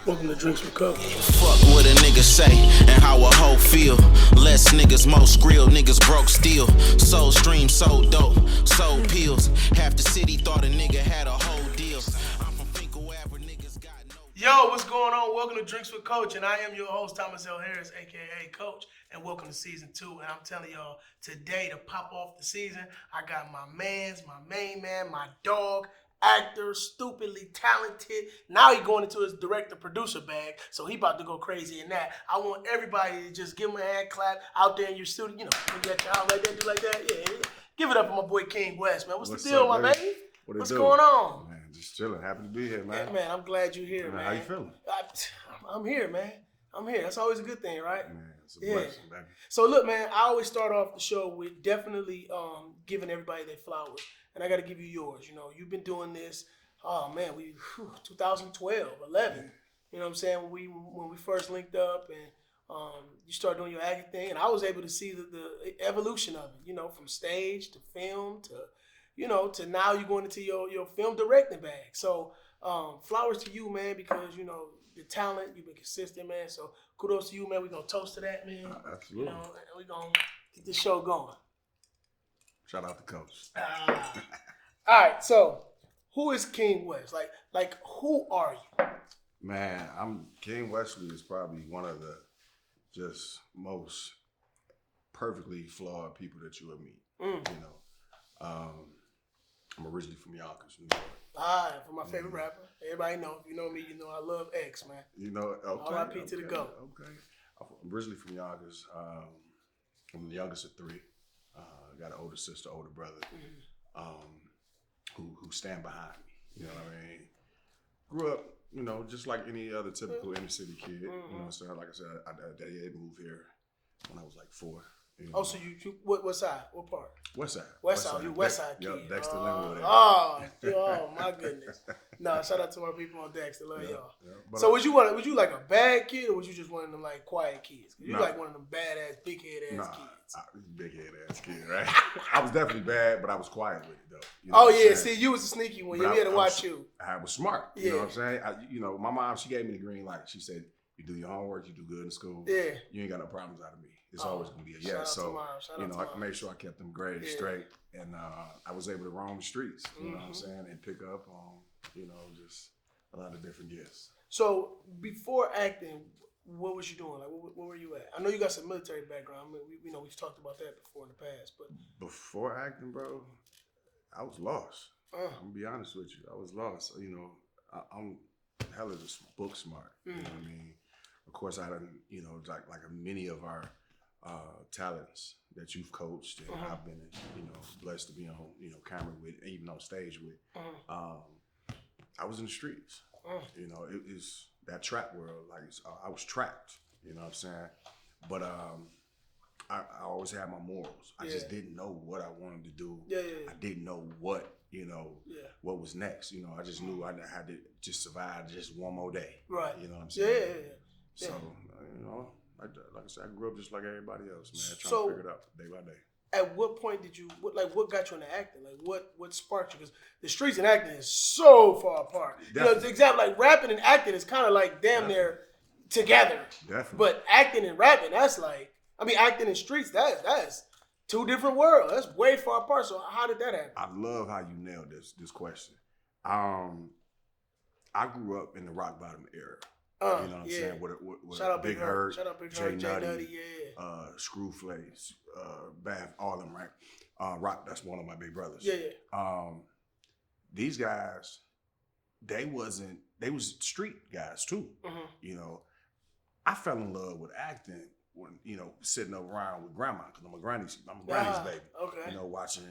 Welcome to Drinks with Coach. Fuck what a nigga say and how a hoe feel. Less niggas, most grill, niggas broke still. Sold stream, sold dope, sold pills. Half the city thought a nigga had a whole deal. I'm from Finkel Ave, niggas got no. Yo, what's going on? Welcome to Drinks with Coach, and I am your host, Thomas L. Harris, aka Coach, and welcome to season 2. And I'm telling y'all, today to pop off the season, I got my main man, my dog, actor, stupidly talented. Now he going into his director-producer bag, so he about to go crazy in that. I want everybody to just give him a hand clap out there in your studio. You know, when you at your house like that, do like that. Yeah. Give it up for my boy King West, man. What's the deal, up, my baby? baby? What's doing? going on? Man, just chilling. Happy to be here, man. Yeah, man, I'm glad you're here, man. How you feeling? I'm here, man. I'm here. That's always a good thing, right? Man, it's a blessing, baby. So look, man, I always start off the show with definitely giving everybody their flowers, and I got to give you yours. You know, you've been doing this. Oh man, 2012, 11. You know what I'm saying? When we first linked up, and you started doing your acting thing, and I was able to see the evolution of it. You know, from stage to film to now you're going into your film directing bag. So flowers to you, man, because you know the talent, you've been consistent, man. So kudos to you, man. We're gonna toast to that, man. Absolutely. You know, and we're gonna get this show going. Shout out to Coach. All right, so who is King West? Like who are you? Man, King Wesley is probably one of the just most perfectly flawed people that you will meet. You know, I'm originally from Yonkers, New York. All right, for my favorite rapper. Everybody know. If you know me, you know I love X, man. You know, okay. R.I.P. to the GOAT. Okay. I'm originally from Yonkers. I'm the youngest of 3. Got an older sister, older brother, who stand behind me. You know what I mean? Grew up, you know, just like any other typical inner city kid. You know, so like I said, I did move here when I was like 4. You know? Oh, so you what side? What part? West side. West side. You West side kid. Yep, Dexter Linwood. Oh my goodness. No, shout out to our people on Dexter. Love y'all. Yeah, so was you like a bad kid, or was you just one of them like quiet kids? You like one of them badass, big head ass kids. Big head ass kid, right? I was definitely bad, but I was quiet with it though. You know see, you was a sneaky one. But We had to watch you. I was smart. You know what I'm saying? My mom, she gave me the green light. She said, "You do your homework, you do good in school. Yeah, you ain't got no problems out of me. It's always gonna be a yes." So I made sure I kept them grades straight, and I was able to roam the streets. You know what I'm saying, and pick up on just a lot of different gifts. So before acting, what was you doing? Like, where were you at? I know you got some military background. I mean, we've talked about that before in the past. But before acting, bro, I was lost. I'm gonna be honest with you. I was lost. You know, I'm hella just book smart. You know what I mean? Of course, I done, like many of our talents that you've coached and I've been, blessed to be on, camera with, and even on stage with. I was in the streets. You know, it is that trap world. Like I was trapped. You know what I'm saying? But I always had my morals. I just didn't know what I wanted to do. I didn't know what what was next. You know, I just knew I had to just survive just one more day. Right. You know what I'm saying? So like I said, I grew up just like everybody else, man. Trying to figure it out day by day. At what point did you what got you into acting? Like what sparked you? Because the streets and acting is so far apart. Definitely. You know, it's exactly like rapping and acting is kind of like damn near together. Definitely. But acting and rapping, that's like, acting in streets, that's 2 different worlds. That's way far apart. So how did that happen? I love how you nailed this question. I grew up in the rock bottom era. You know what I'm saying? With Shout out Big Hurt. Shout out Big Jay Hurt, Nutty, Screwface, Bath, all of them, right? Rock, that's one of my big brothers. Yeah. These guys, they was street guys too. You know, I fell in love with acting when, sitting around with grandma, because I'm a granny's baby. Okay. You know, watching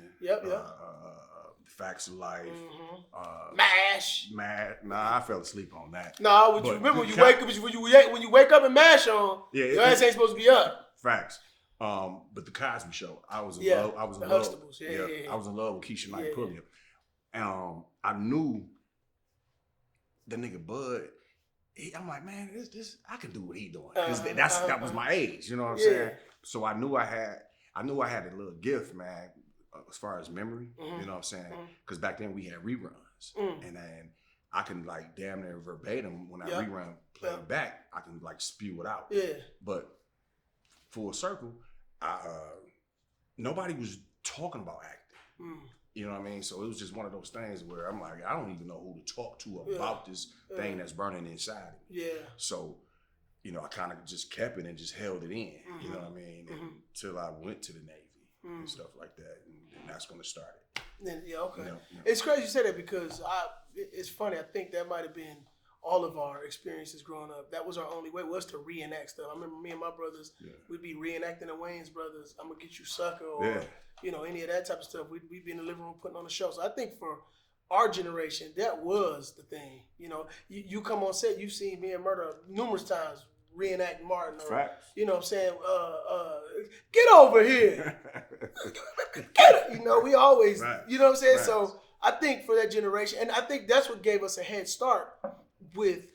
Facts of Life. MASH. Nah, I fell asleep on that. No, you remember when you wake up and MASH on, your ass ain't supposed to be up. Facts. But the Cosby Show, I was in love. I was in love. I was in love with Keisha Knight Pulliam. I knew the nigga Bud. I'm like, man, this I can do what he doing. That was my age. You know what I'm saying? So I knew I had a little gift, man. As far as memory, you know what I'm saying? Because back then we had reruns, and then I can like damn near verbatim when I rerun play it back, I can like spew it out. Yeah. But full circle, nobody was talking about acting. You know what I mean? So it was just one of those things where I'm like, I don't even know who to talk to about this thing that's burning inside of me. Yeah. So, you know, I kind of just kept it and just held it in. You know what I mean? Until I went to the Navy and stuff like that, and that's when it started. Yeah, okay. It's crazy you say that because it's funny. I think that might have been all of our experiences growing up. That was our only way, was to reenact stuff. I remember me and my brothers, we'd be reenacting the Wayans Brothers, I'm Gonna Get You Sucker, or, you know, any of that type of stuff. We'd be in the living room putting on a show. So I think for our generation, that was the thing. You know, you come on set, you've seen me and Murder numerous times reenact Martin. Or, Facts. you know what I'm saying? Get over here. Get it. You know, we always, you know what I'm saying? Right. So I think for that generation, and I think that's what gave us a head start with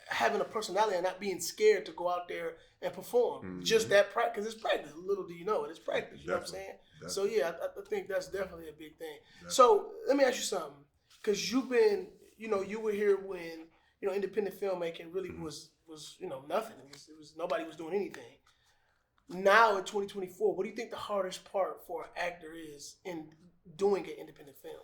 having a personality and not being scared to go out there and perform. Just that practice. It's practice. Little do you know it. It's practice. You know what I'm saying? Definitely. So yeah, I think that's definitely a big thing. Definitely. So let me ask you something. Because you've been, you know, you were here when, you know, independent filmmaking really was you know, nothing. It was nobody was doing anything. Now in 2024, what do you think the hardest part for an actor is in doing an independent film?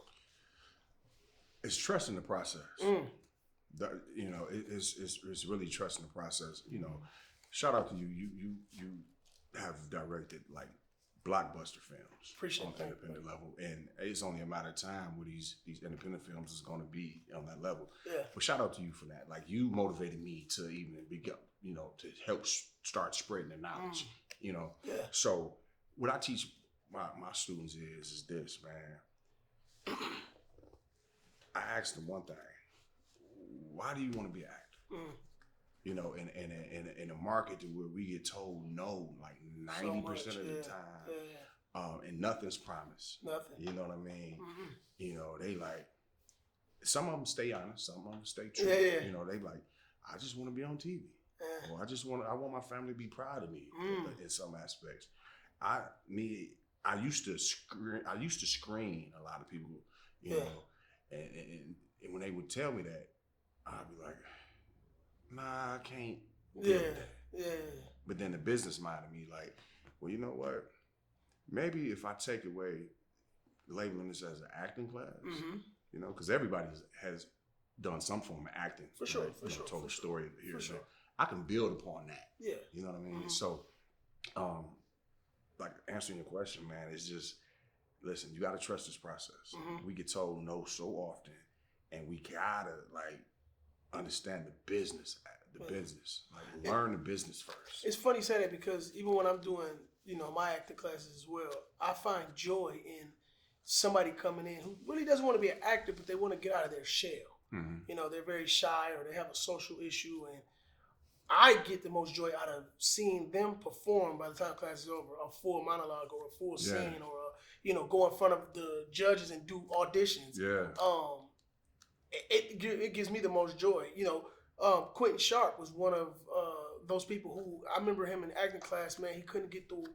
It's trusting the process. You know, it's really trusting the process. You know, shout out to you. You have directed like blockbuster films on the independent level, and it's only a matter of time where these independent films is going to be on that level. Yeah. But shout out to you for that. Like, you motivated me to even begin, you know, to help start spreading the knowledge. You know, so what I teach my students is this, man. I ask them one thing: why do you want to be an actor? You know, in a market where we get told no, like 90% of the time, and nothing's promised. Nothing. You know what I mean? You know, they like, some of them stay honest, some of them stay true. You know, they like, I just want to be on TV. Or I want my family to be proud of me in some aspects. I used to screen a lot of people, you know, and when they would tell me that, I'd be like, nah, I can't deal with that. But then the business mind of me, like, well, you know what? Maybe if I take away labeling this as an acting class, you know, because everybody has done some form of acting. For sure, right? Told a story here. So I can build upon that. Yeah. You know what I mean? So, like, answering your question, man, it's just, listen, you got to trust this process. We get told no so often, and we got to, like, understand the business. Like, learn the business first. It's funny you say that because even when I'm doing, you know, my acting classes as well, I find joy in somebody coming in who really doesn't want to be an actor, but they want to get out of their shell. You know, they're very shy or they have a social issue, and I get the most joy out of seeing them perform by the time class is over, a full monologue or a full scene, or you know, go in front of the judges and do auditions. It gives me the most joy. You know, Quentin Sharp was one of those people who, I remember him in acting class, man, he couldn't get through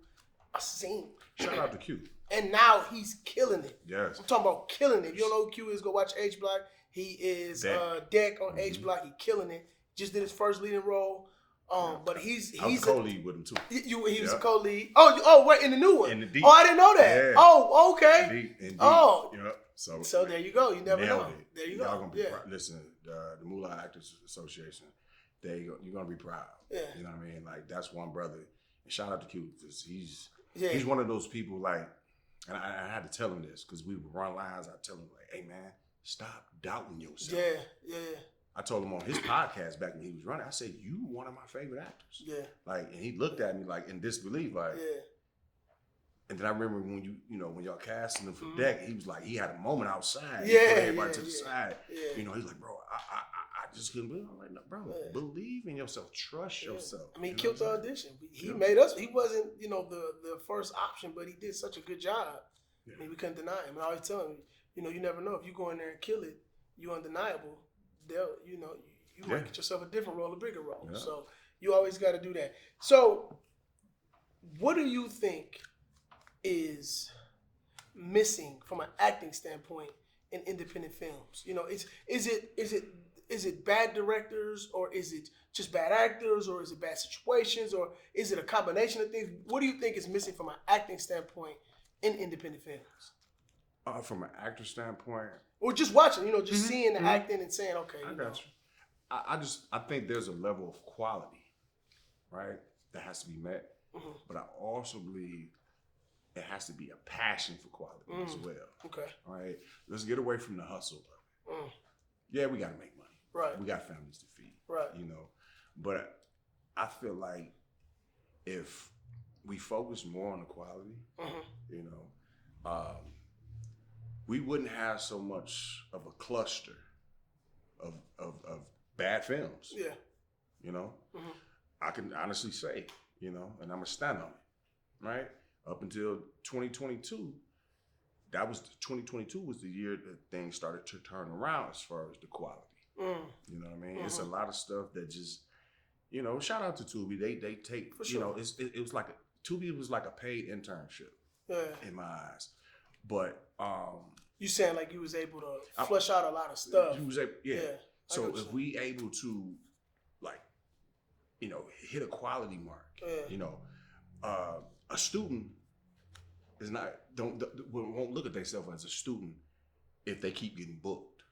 a scene. Shout out to Q. And now he's killing it. Yes. I'm talking about killing it. If you don't know who Q is, go watch H Block. He is Deck on H Block. He killing it. Just did his first leading role. But he's I was a co-lead with him too. He was a co-lead. Oh, wait, in the new one. In the deep. Oh, I didn't know that. Yeah. Oh, okay. Deep. Oh. Yep. So there you go. You never know. There you go. Y'all gonna be listen, the Moolah Actors Association, you're gonna be proud. Yeah. You know what I mean? Like, that's one brother. And shout out to Q, because he's one of those people, like, and I had to tell him this because we would run lines. I tell him, like, hey man, stop doubting yourself. Yeah. I told him on his podcast back when he was running, I said, you one of my favorite actors. Yeah. Like, and he looked at me like in disbelief, like, and then I remember when when y'all casting him for Deck, he was like, he had a moment outside. He put everybody to the side. Yeah. You know, he's like, bro, I just couldn't believe it. I'm like, no, bro, believe in yourself. Trust yourself. I mean, he killed the audition. He made us, he wasn't, the first option, but he did such a good job. Yeah. I mean, we couldn't deny him. And I always tell him, you never know. If you go in there and kill it, you're undeniable. You might get yourself a different role, a bigger role. Yeah. So you always got to do that. So what do you think is missing from an acting standpoint in independent films? You know, is it bad directors, or is it just bad actors, or is it bad situations, or is it a combination of things? What do you think is missing from an acting standpoint in independent films? From an actor standpoint, or just watching, you know, just seeing the acting and saying, okay, I got you. I think there's a level of quality, right, that has to be met. But I also believe it has to be a passion for quality as well. Okay. All right. Let's get away from the hustle of it. Yeah, we got to make money. Right. We got families to feed. Right. You know, but I feel like if we focus more on the quality, you know, we wouldn't have so much of a cluster of bad films. Yeah. You know, I can honestly say, you know, and I'm gonna stand on it, right? Up until 2022, 2022 was the year that things started to turn around as far as the quality. You know what I mean? It's a lot of stuff that just, you know, shout out to Tubi. They take, For sure. you know, it was like Tubi was like a paid internship in my eyes. But you saying like you was able to flush out a lot of stuff. You was able, yeah. So if we able to, like, you know, hit a quality mark, you know, a student is not won't look at themselves as a student if they keep getting booked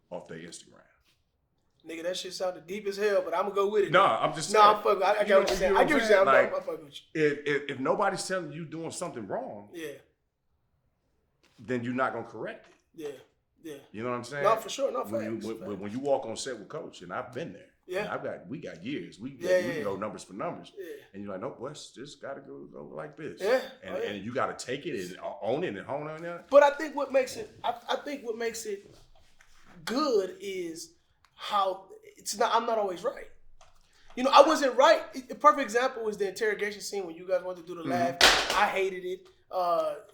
off their Instagram. Nigga, that shit sounded deep as hell, but I'm gonna go with it. No, I'm just saying. No, I'm fucking. I get what you're saying. I get what you're saying. I'm fucking with you. If nobody's telling you doing something wrong, then you're not gonna correct it. Yeah. You know what I'm saying? No, for sure. No, when you walk on set with Coach, and I've been there. Yeah. We got years. We know numbers for numbers. Yeah. And you're like, nope, Wes, just gotta go like this. Yeah. And you gotta take it and own it and hone on it. But I think what makes it good is how it's not. I'm not always right. You know, I wasn't right. A perfect example was the interrogation scene when you guys wanted to do the laugh. I hated it.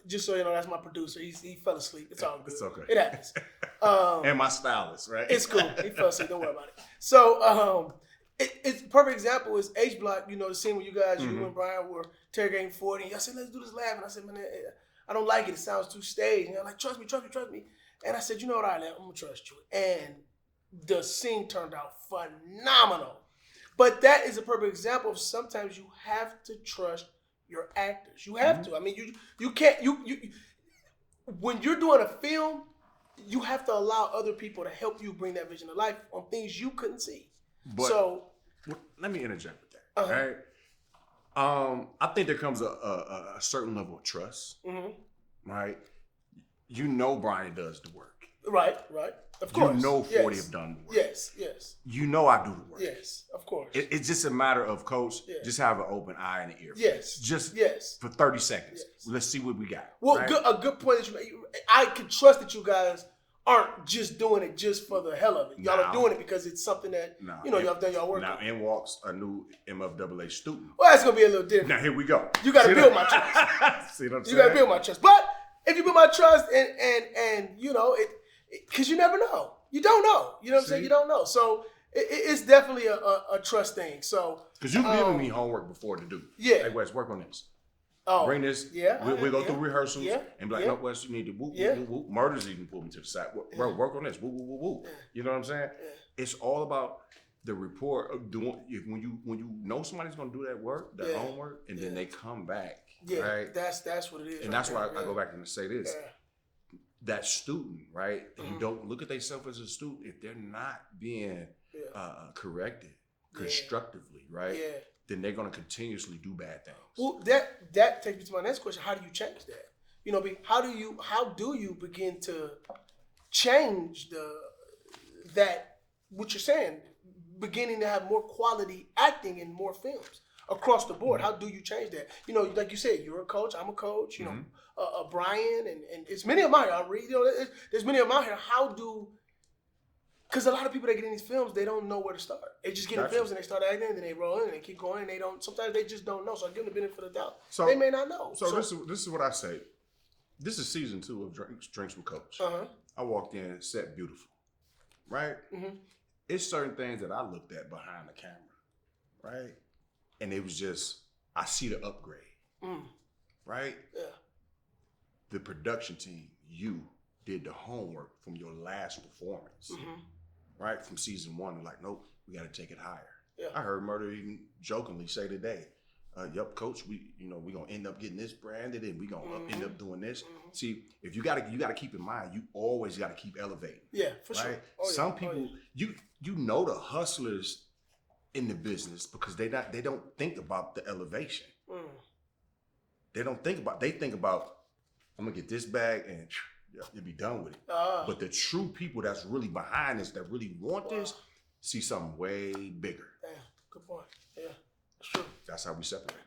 Just so you know, that's my producer. He fell asleep. It's all good. It's okay. It happens. And my stylist, right? It's cool. He fell asleep. Don't worry about it. So it's a perfect example is H Block. You know, the scene where you guys, you and Brian were interrogating 40. And y'all said, let's do this laugh. And I said, man, I don't like it. It sounds too staged. And they're like, trust me. And I said, you know what, I'm gonna trust you. And the scene turned out phenomenal. But that is a perfect example of sometimes you have to trust your actors. You have to. I mean, you can't. You when you're doing a film, you have to allow other people to help you bring that vision to life on things you couldn't see. But let me interject with that. Right? I think there comes a certain level of trust. Right? You know, Brian does the work. Right. Of course. You know 40 have done the work. Yes. You know I do the work. Yes, of course. It's just a matter of, Coach, just have an open eye and an ear. Yes. Just for 30 seconds. Yes. Let's see what we got. Well, right? a good point that you made. I can trust that you guys aren't just doing it just for the hell of it. Y'all are doing it because it's something that, y'all have done y'all work Now, on. in walks a new MFAA student. Well, that's going to be a little different. Now, here we go. You got to build my trust. See what I'm saying? You got to build my trust. But if you build my trust and you know, because you never know. You don't know. You know what I'm saying? You don't know. So it's definitely a trust thing. So because you've given me homework before to do. Yeah. Hey, Wes, work on this. Oh, bring this. Yeah. We'll go through rehearsals and be like, yeah. no, Wes, you need to whoop, whoop, whoop. Murders even pull me to the side. Bro, work on this. Whoop, whoop, whoop, whoop. Yeah. You know what I'm saying? Yeah. It's all about the report of doing. When you know somebody's gonna do that work, that homework, and then they come back. Yeah. Right? That's what it is. And that's why I go back and say this. Yeah. That student, right? And you don't look at themselves as a student if they're not being corrected constructively, right? Yeah. Then they're going to continuously do bad things. Well, that takes me to my next question. How do you change that? You know, how do you begin to change what you're saying, beginning to have more quality acting in more films across the board? How do you change that? You know, like you said, you're a coach, I'm a coach, you know, Brian, and it's many of them out here. I read, you know, there's many of them out here. Because a lot of people that get in these films, they don't know where to start. They just get in films and they start acting, and then they roll in and they keep going, and sometimes they just don't know. So I give them the benefit of the doubt. So they may not know. So this is what I say. This is season 2 of Drinks with Coach. I walked in, set beautiful, right? It's certain things that I looked at behind the camera, right? And it was just, I see the upgrade, right? Yeah. The production team, you, did the homework from your last performance, right? From season 1, like, nope, we got to take it higher. Yeah. I heard Murder even jokingly say today, "Yup, coach, we gonna end up getting this branded, and we gonna end up doing this." See, if you gotta keep in mind, you always gotta keep elevating. Yeah, for right? sure. Some people, you know the hustlers in the business because they don't think about the elevation. They think about, I'm gonna get this bag and you'll be done with it. But the true people that's really behind this, that really want this, see something way bigger. Damn, good point. Yeah, that's true. That's how we separate.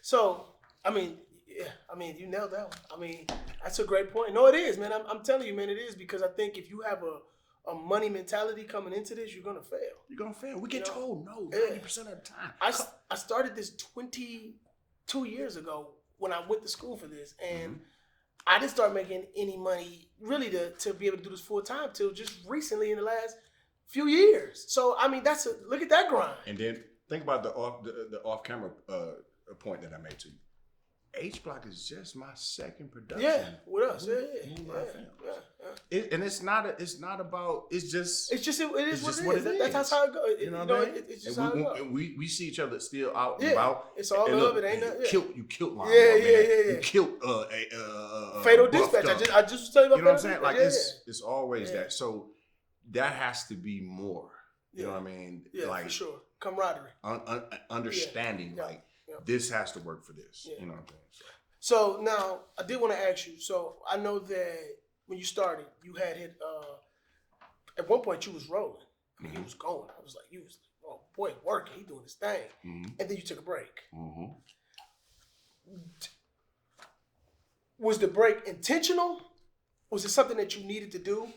So, I mean, you nailed that one. I mean, that's a great point. No, it is, man. I'm telling you, man, it is, because I think if you have a money mentality coming into this, you're gonna fail. You're gonna fail. We get told no 90% of the time. I started this 22 years ago when I went to school for this, and I didn't start making any money really to be able to do this full time till just recently in the last few years. So I mean, look at that grind. And then think about the off camera point that I made to you. H Block is just my second production. Yeah, with us. Yeah. And it's not about. It's just what it is. That's how it goes. You know what I mean? It's just how it goes. We see each other still out and about. It's all love. It ain't nothing. You killed Lamar. Yeah. You killed Fatal Dispatch. I just was telling you about. You know what I'm saying? Like it's always that. So that has to be more. You know what I mean? Yeah, like, for sure. Camaraderie. Understanding. Like this has to work for this. Yeah. You know what I'm saying? So now I did want to ask you. So I know that when you started, you had hit. At one point, you was rolling. I mean, you was going. I was like, oh boy, working. He doing his thing. And then you took a break. Was the break intentional? Was it something that you needed to do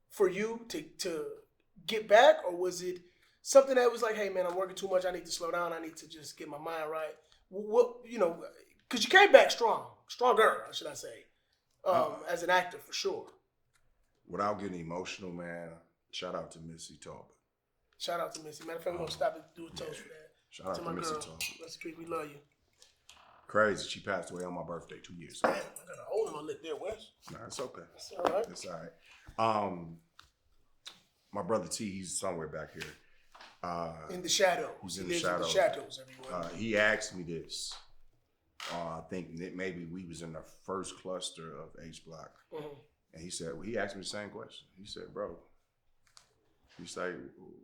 for you to get back, or was it something that was like, hey man, I'm working too much. I need to slow down. I need to just get my mind right. What because you came back stronger, should I say, as an actor for sure. Without getting emotional, man, shout out to Missy Talbot. Shout out to Missy. Matter of fact, we're going to stop and do a toast for that. Shout out to my Missy girl. Talbot. Rest in peace, we love you. Crazy, she passed away on my birthday 2 years ago. Man, I got a hole in my lip there, Wes. Nah, it's okay. That's all right. It's all right. My brother T, he's somewhere back here. In the shadows. He's He in the lives shadows. in the shadows, everyone. He asked me this. I think that maybe we was in the first cluster of H Block. And he asked me the same question. He said, bro, he's like,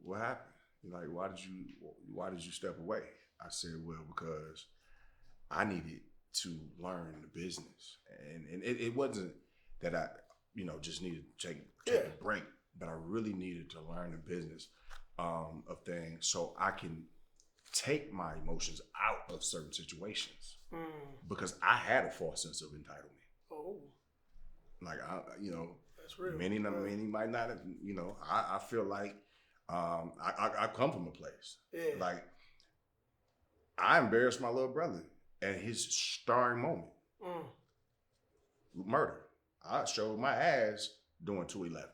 what happened? He's like, why did you step away? I said, well, because I needed to learn the business. And it wasn't that I, just needed to take a break, but I really needed to learn the business of things so I can take my emotions out of certain situations. Because I had a false sense of entitlement. Oh. Like, that's real. Many might not have, I feel like I come from a place. Yeah. Like, I embarrassed my little brother at his starring moment. Murder. I showed my ass doing 211.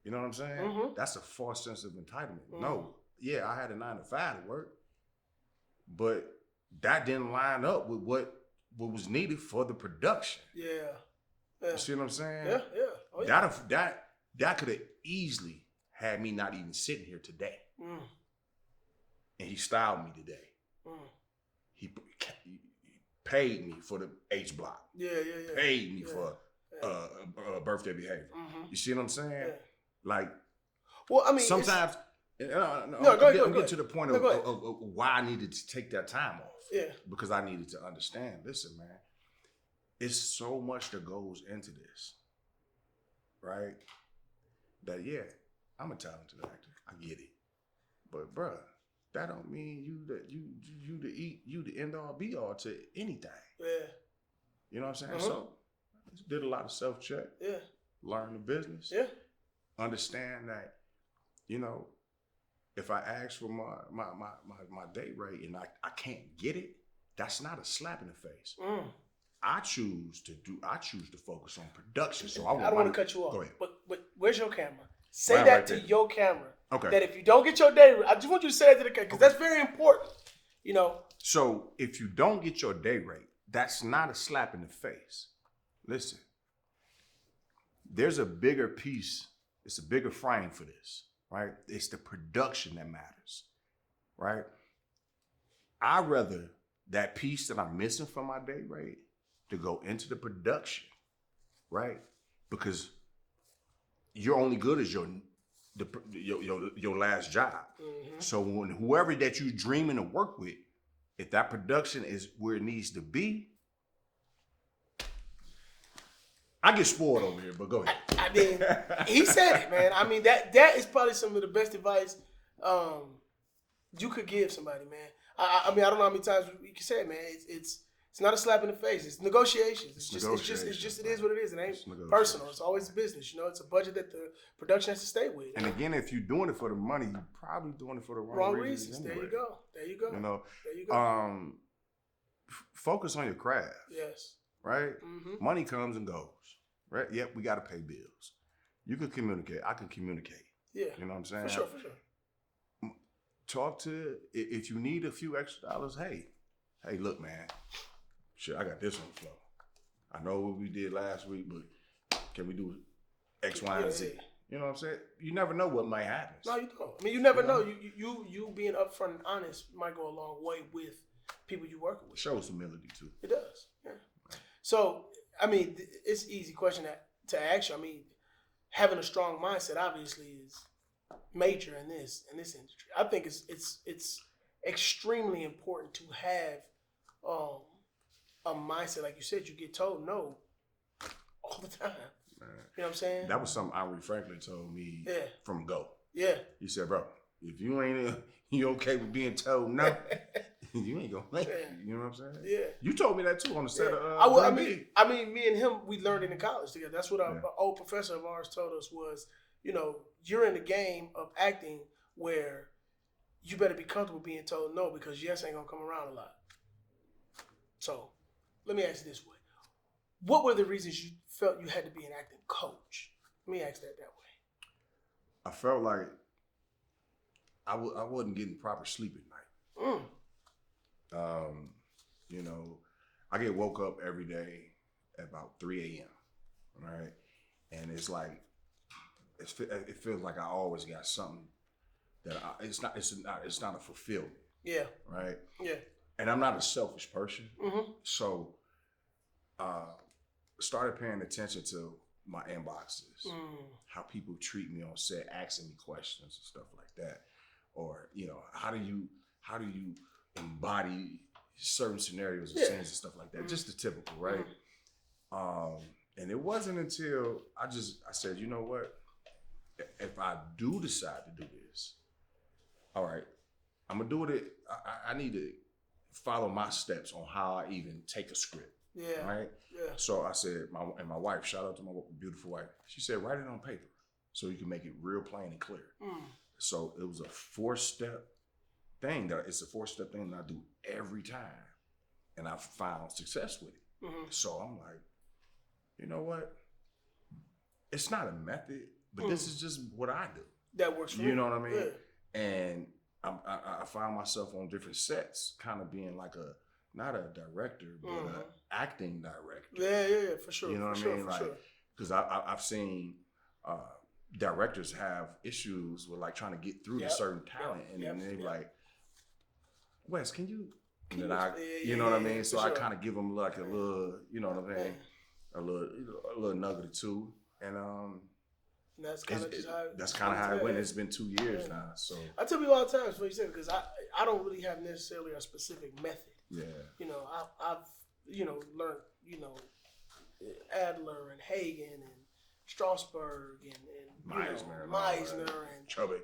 You know what I'm saying? That's a false sense of entitlement. No. Yeah, I had a 9 to 5 to work, but that didn't line up with what was needed for the production. Yeah. You see what I'm saying? Yeah. Oh, yeah. That could have easily had me not even sitting here today. And he styled me today. He paid me for the H Block. Yeah. Paid me for birthday behavior. You see what I'm saying? Yeah. Like, well, I mean, sometimes. I'm getting to the point of why I needed to take that time off. Yeah. Because I needed to understand. Listen, man, it's so much that goes into this, right? That I'm a talented actor. I get it, but bruh, that don't mean you the end all be all to anything. Yeah. You know what I'm saying? So, did a lot of self check. Yeah. Learn the business. Yeah. Understand that, if I ask for my day rate and I can't get it, that's not a slap in the face. I choose to focus on production. So I don't want to cut you off. Go ahead. But where's your camera? Say Right, that right to there. your camera. Okay. That if you don't get your day rate, I just want you to say that to the camera because that's very important. So if you don't get your day rate, that's not a slap in the face. Listen, there's a bigger piece. It's a bigger frame for this, right? It's the production that matters, right? I'd rather that piece that I'm missing from my day rate to go into the production, right? Because you're only good as your last job. Mm-hmm. So when whoever that you're dreaming to work with, if that production is where it needs to be, I get spoiled over here, but go ahead. I mean, he said it, man. I mean, that is probably some of the best advice you could give somebody, man. I mean, I don't know how many times you can say it, man. It's not a slap in the face. It's negotiations. It is what it is. It ain't personal. It's always business. You know, it's a budget that the production has to stay with. And again, if you're doing it for the money, you're probably doing it for the wrong reasons. Anyway. There you go. You know, there you go. Focus on your craft. Yes. Right? Mm-hmm. Money comes and goes. Right? Yep, we got to pay bills. You can communicate. I can communicate. Yeah. You know what I'm saying? For sure. Talk to, if you need a few extra dollars, hey, look, man, shit, I got this on the floor. I know what we did last week, but can we do X, Y, and Z? Yeah. You know what I'm saying? You never know what might happen. No, you don't. I mean, you never know. You being upfront and honest might go a long way with people you work with. It shows humility, too. It does, yeah. So, I mean, it's an easy question to ask you. I mean, having a strong mindset obviously is major in this industry. I think it's extremely important to have a mindset, like you said. You get told no all the time. Man. You know what I'm saying? That was something Henry Franklin told me from go. Yeah. He said, bro, if you ain't you okay with being told no, you ain't gonna make it. You know what I'm saying? Yeah. You told me that too on the set of I mean, me and him, we learned it in college together. That's what an old professor of ours told us was, you know, you're in the game of acting where you better be comfortable being told no, because yes ain't gonna come around a lot. So, let me ask you this way. What were the reasons you felt you had to be an acting coach? Let me ask that way. I felt like I wasn't getting proper sleep at night. You know, I get woke up every day at about 3 a.m. Right, and it's like it feels like I always got something that it's not a fulfillment. Yeah. Right. Yeah. And I'm not a selfish person, so started paying attention to my inboxes, how people treat me on set, asking me questions and stuff like that, or you know, how do you embody certain scenarios and scenes and stuff like that, just the typical, right? And it wasn't until I said, you know what, if I do decide to do this, all right, I'm gonna do it. I need to follow my steps on how I even take a script. Yeah. Right. Yeah. So I said, my wife, shout out to my beautiful wife. She said, write it on paper so you can make it real plain and clear. So it was a 4-step thing that I do every time, and I found success with it. So I'm like, you know what? It's not a method, but this is just what I do. That works for me. You know what I mean? Yeah. And I found myself on different sets, kind of being like not a director, but an acting director. Yeah, for sure. You know what I mean? Like, because I've seen directors have issues with like trying to get through to certain talent, and then they're like, Wes, can you? And then you know what I mean? So I kind of give them like a little, you know what I mean? A little nugget or two, and that's kind of how it went. It's been 2 years now. So I tell people all the time, what you said, because I don't really have necessarily a specific method. Yeah. You know, I've learned, Adler and Hagen and Strasberg and Meisner and Chubbuck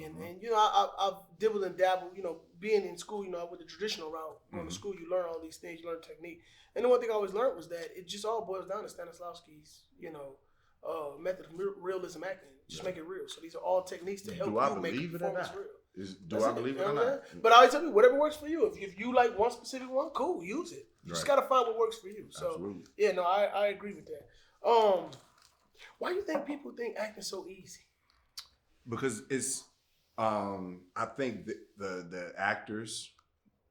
and I've dibbled and dabbled. Being in school, I went the traditional route. Going to school, you learn all these things, you learn technique. And the one thing I always learned was that it just all boils down to Stanislavski's, method of realism acting. Just make it real. So these are all techniques to help you make the performance real. Do I believe it or not? But I always tell you, whatever works for you. If you like one specific one, cool, use it. You just gotta find what works for you. So absolutely. Yeah, no, I agree with that. Why do you think people think acting's so easy? Because it's I think the actors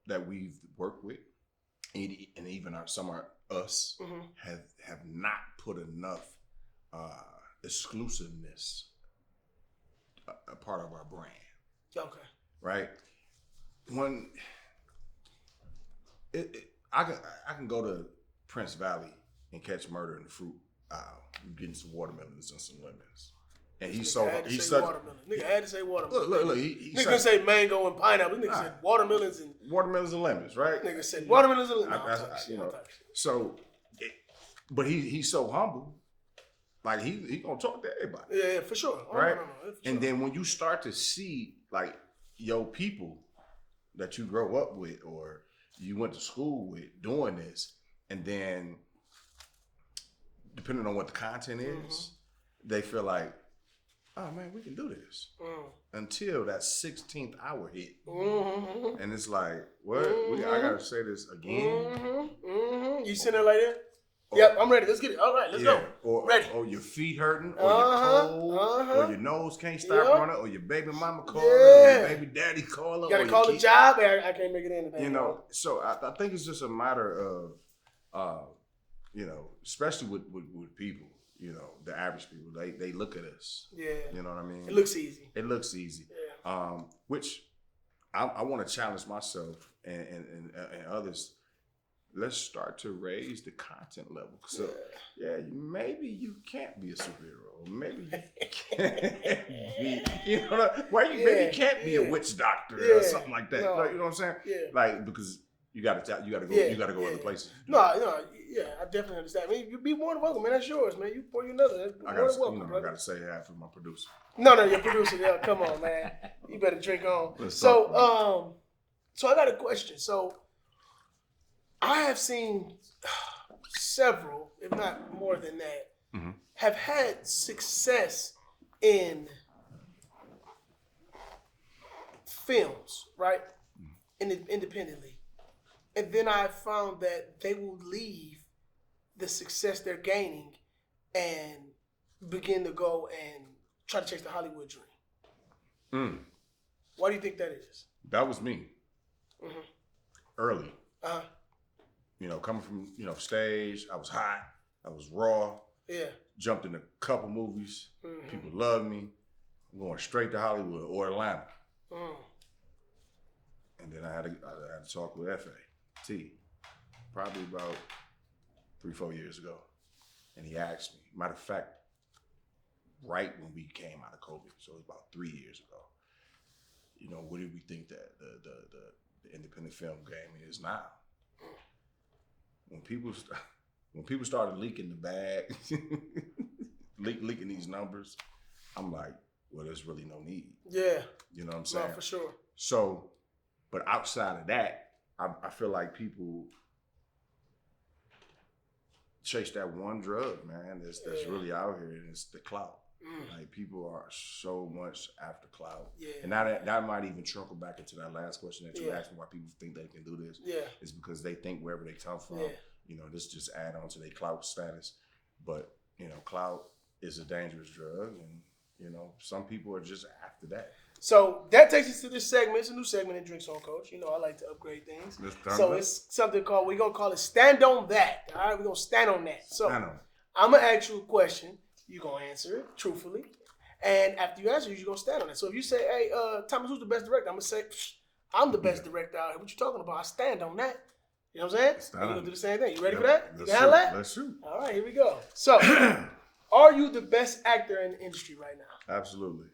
that we've worked with, and even some are us, have not put enough exclusiveness a part of our brand. Okay. Right? When I can go to Prince Valley and catch murder in the fruit aisle. You getting some watermelons and some lemons. And he's so he's such watermelon. Nigga had to say watermelon. Look, he nigga say mango and pineapple. Nigga said watermelons and lemons, right? Nigga said watermelons and lemons. So, but he's so humble. Like he gonna talk to everybody. Yeah, for sure. Right? For sure. And then when you start to see like your people that you grow up with or you went to school with doing this, and then depending on what the content is, they feel like, oh man, we can do this. Until that 16th hour hit. And it's like, what? I gotta say this again. You sitting there like that? Yep, I'm ready. Let's get it. All right, let's go. Ready. Or your feet hurting, or you're cold, or your nose can't stop running, or your baby mama calling, or your baby daddy calling. You gotta call the job. I can't make it in today. You know, so I think it's just a matter of, you know, especially with people, you know, the average people, they look at us. Yeah. You know what I mean? It looks easy. It looks easy. Yeah. Which I want to challenge myself and others. Let's start to raise the content level. So, maybe you can't be a superhero. Or maybe you can't be, you know, maybe you can't be a witch doctor or something like that. Like, you know what I'm saying? Yeah. Like, because you gotta go other places. No, I definitely understand. I mean, you be more than welcome, man. That's yours, man. You pour you another. I gotta say that for my producer. No, your producer. Yeah, come on, man. You better drink on. So I got a question. So I have seen several, if not more than that, have had success in films, right? Independently. And then I found that they will leave the success they're gaining and begin to go and try to chase the Hollywood dream. Why do you think that is? That was me. Early. You know, coming from, you know, stage, I was hot, I was raw. Yeah. Jumped in a couple movies. People loved me. I'm going straight to Hollywood or Atlanta. And then I had to talk with FAT, probably about 3-4 years ago. And he asked me, matter of fact, right when we came out of COVID, so it was about 3 years ago, you know, what do we think that the independent film game is now? When people started leaking the bag, leaking these numbers, I'm like, well, there's really no need. Yeah. You know what I'm saying? No, for sure. So, but outside of that, I feel like people chase that one drug, man, that's really out here, and it's the clout. Like, people are so much after clout. Yeah. And that might even trickle back into that last question that you asked me, why people think they can do this. Yeah. It's because they think wherever they come from, you know, this just add on to their clout status. But, you know, clout is a dangerous drug, and, you know, some people are just after that. So that takes us to this segment. It's a new segment in Drinks on Coach. You know, I like to upgrade things. So it's something called, we're going to call it Stand on That. All right, we're going to stand on that. So I'm going to ask you a question. You're going to answer it truthfully. And after you answer it, you're going to stand on it. So if you say, hey, Thomas, who's the best director? I'm going to say, I'm the best director out here. What you talking about? I stand on that. You know what I'm saying? We're going to do the same thing. You ready for that? You can handle that? Let's shoot. All right, here we go. So, are you the best actor in the industry right now? Absolutely.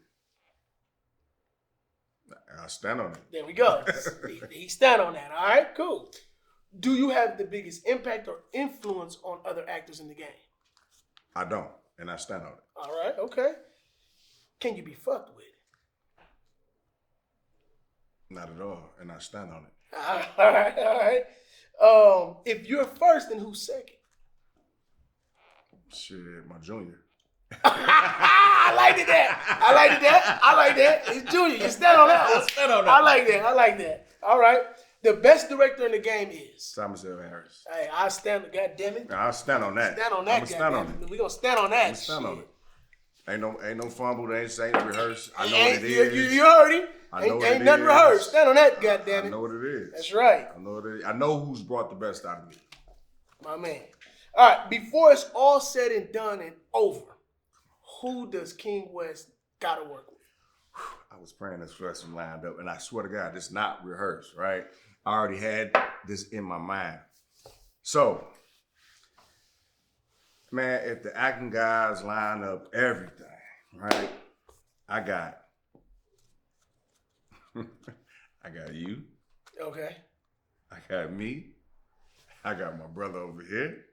I stand on it. There we go. He stand on that. All right, cool. Do you have the biggest impact or influence on other actors in the game? I don't, and I stand on it. All right, okay. Can you be fucked with? Not at all, and I stand on it. All right. If you're first, then who's second? Shit, my junior. I liked that. It's Junior. You stand on that one. I like that. All right. The best director in the game is? Thomas L. Harris. Hey, I stand, goddammit. I'll stand on that. Stand on that, goddammit. We're going to stand on that. Stand on it. Ain't no fumble. They ain't saying rehearse. I know what it is. You heard him. Ain't nothing rehearsed. Stand on that, goddammit. I know what it is. That's right. I know what it is. I know who's brought the best out of me. My man. All right. Before it's all said and done and over, who does King West gotta work with? I was praying this question lined up, and I swear to God, it's not rehearsed, right? I already had this in my mind. So, man, if the acting guys line up everything, right? I got you. Okay. I got me. I got my brother over here.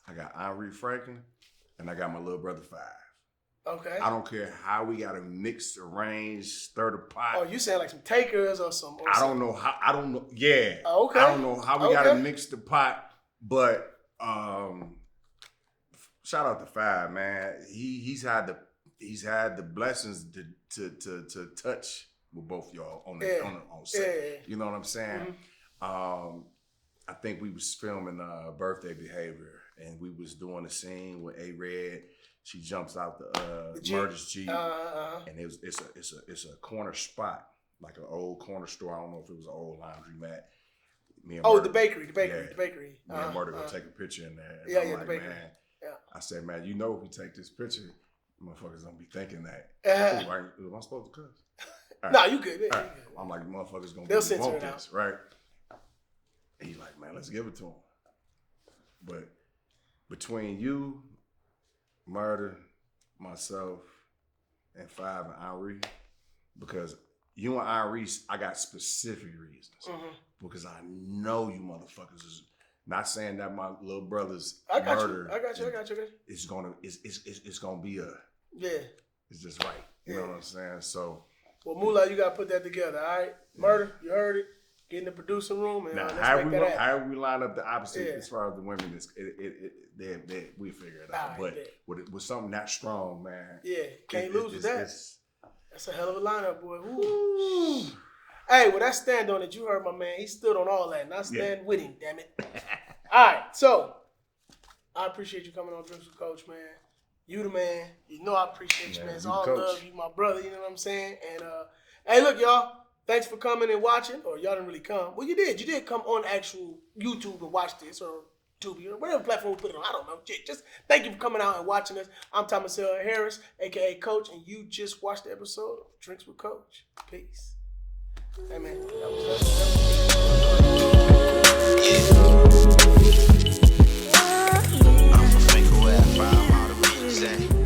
I got Henri Franklin, and I got my little brother Five. Okay. I don't care how we got to mix, arrange, stir the pot. Oh, you sound like some takers or some. I don't know how. I don't know. Yeah. Oh, okay. I don't know how we got to mix the pot, but shout out to Five, man. He's had the blessings to touch with both y'all on set. Yeah. You know what I'm saying? Mm-hmm. I think we was filming Birthday Behavior, and we was doing a scene with A-Red. She jumps out the Murder's Jeep, and it's a corner spot, like an old corner store. I don't know if it was an old laundry mat. Me and Murder, the bakery. Me and Murder gonna take a picture in there. And I'm like, the bakery. Man, yeah. I said, man, you know, if we take this picture, motherfuckers gonna be thinking that. Am I supposed to cuss? Right. No, you good. Yeah, Right. you good. I'm like, motherfuckers gonna They'll be censor want it this, right? And he's like, man, let's give it to him. But between you, Murder, myself, and Five and Henri, because you and Henri, I got specific reasons. Because I know you motherfuckers is not saying that my little brother's murder. I got you. It's gonna be it's just right. You know what I'm saying? So well, Moolah, you gotta put that together, all right? Murder, you heard it. Get in the producing room and now, let's how make that happen. How we line up the opposite as far as the women, we figure it out. Right, but with something that strong, man. Yeah, can't lose with that. That's a hell of a lineup, boy. Woo. Hey, well, that stand on it. You heard my man. He stood on all that, and I stand with him, damn it. All right, so I appreciate you coming on Drinks with Coach, man. You the man. You know I appreciate you, man. It's all love. You my brother, you know what I'm saying? And hey, look, y'all. Thanks for coming and watching. Or y'all didn't really come. Well, you did. You did come on actual YouTube and watch this, or Tubi, or whatever platform we put it on. I don't know. Just thank you for coming out and watching us. I'm Thomas L. Harris, a.k.a. Coach, and you just watched the episode of Drinks with Coach. Peace. Hey, man. That was I'm a finger where I find all the bitches at.